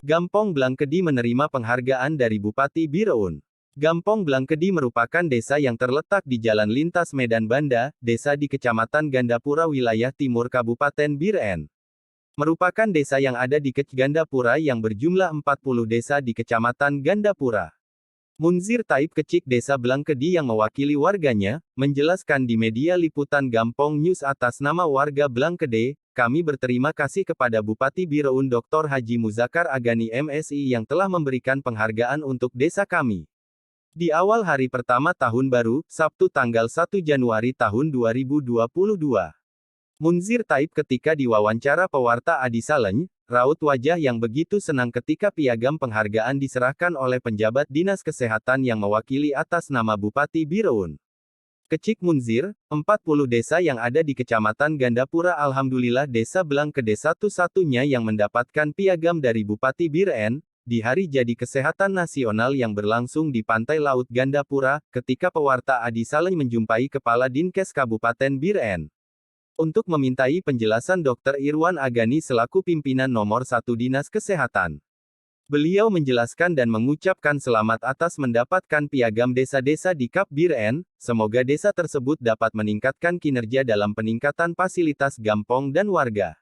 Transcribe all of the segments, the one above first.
Gampong Blangkedi menerima penghargaan dari Bupati Bireun. Gampong Blangkedi merupakan desa yang terletak di Jalan Lintas Medan Banda, desa di Kecamatan Gandapura wilayah timur Kabupaten Biren. Merupakan desa yang ada di Kec Gandapura yang berjumlah 40 desa di Kecamatan Gandapura. Munzir Taib Kecik Desa Blangkedi yang mewakili warganya, menjelaskan di media liputan Gampong News atas nama warga Blangkede, kami berterima kasih kepada Bupati Bireun Dr. Haji Muzakar Agani MSI yang telah memberikan penghargaan untuk desa kami. Di awal hari pertama tahun baru, Sabtu tanggal 1 Januari tahun 2022. Munzir Taib ketika diwawancara pewarta Adi Saleny, raut wajah yang begitu senang ketika piagam penghargaan diserahkan oleh penjabat Dinas Kesehatan yang mewakili atas nama Bupati Bireun. Kecik Munzir, 40 desa yang ada di Kecamatan Gandapura alhamdulillah desa Blangkede satu-satunya yang mendapatkan piagam dari Bupati Biren, di Hari Jadi Kesehatan Nasional yang berlangsung di Pantai Laut Gandapura, ketika pewarta Adi Saleny menjumpai Kepala Dinkes Kabupaten Biren. Untuk memintai penjelasan Dr. Irwan Agani selaku pimpinan nomor 1 Dinas Kesehatan. Beliau menjelaskan dan mengucapkan selamat atas mendapatkan piagam desa-desa di Kap Biren, semoga desa tersebut dapat meningkatkan kinerja dalam peningkatan fasilitas Gampong dan warga.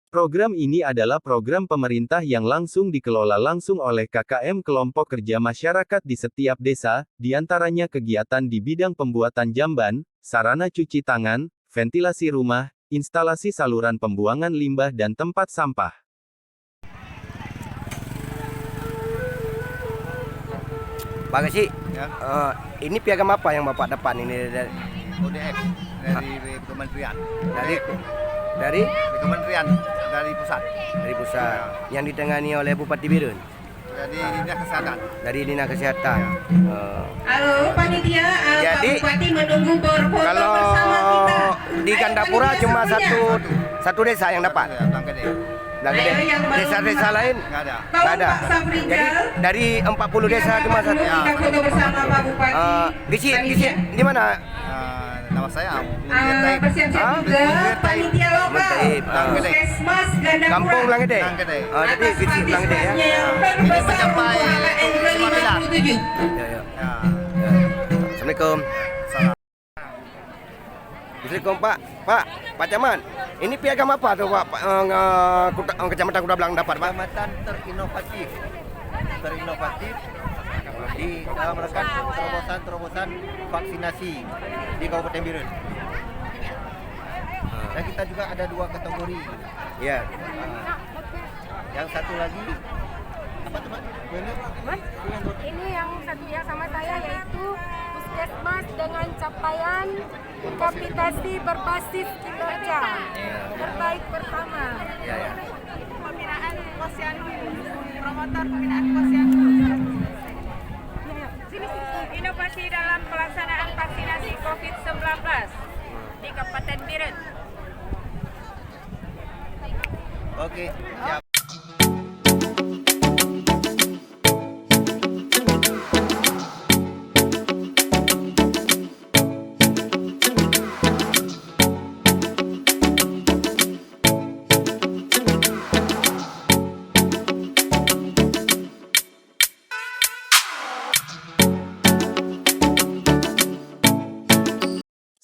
Program ini adalah program pemerintah yang langsung dikelola langsung oleh KKM Kelompok Kerja Masyarakat di setiap desa, diantaranya kegiatan di bidang pembuatan jamban, sarana cuci tangan, ventilasi rumah, instalasi saluran pembuangan limbah dan tempat sampah. Pak Gesi, Ya. ini piagam apa yang Bapak dapat ini dari ODF dari Kementerian. dari Kementerian dari pusat. yang ditangani oleh Bupati Bireun? Dari Dinas Kesehatan. Dari Dinas Kesehatan. Halo panitia, Jadi, Pak Bupati menunggu berfoto Kalau bersama kita. di Gandapura cuma satu desa yang dapat. Blangkede. Desa-desa lain Nggak ada. nggak ada. Jadi dari 40 desa cuma satu. Kita foto bersama Pak Bupati. Gisi di mana? Nama saya Munzir Taib. Bersiap-siap juga panitia lokal. Blangkede. Puskesmas Gandapura. Kampung Blangkede. Blangkede. Jadi Gisi Blangkede ya. Yang terbesar mencapai UMKM ke-57. Ya. Ya. Assalamualaikum. Assalamualaikum Pak Camat. Ini piagam apa tuh Pak? Kecamatan Kuda Belang dapat Pak? Kecamatan terinovatif di dalam rangka terobosan vaksinasi di Kabupaten Biren. Dan kita juga ada 2 kategori. Ya. Yang satu lagi apa teman? Ini yang satu yang sama saya yaitu puskesmas dengan capaian kapitasi berbasis kinerja terbaik pertama. Pembinaan posyandu, promotor pembinaan posyandu. Inovasi dalam pelaksanaan vaksinasi COVID-19 di Kabupaten Biren. Oke, siap.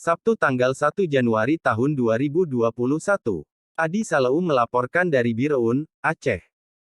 Sabtu tanggal 1 Januari tahun 2021. Adi Saleu melaporkan dari Bireun, Aceh.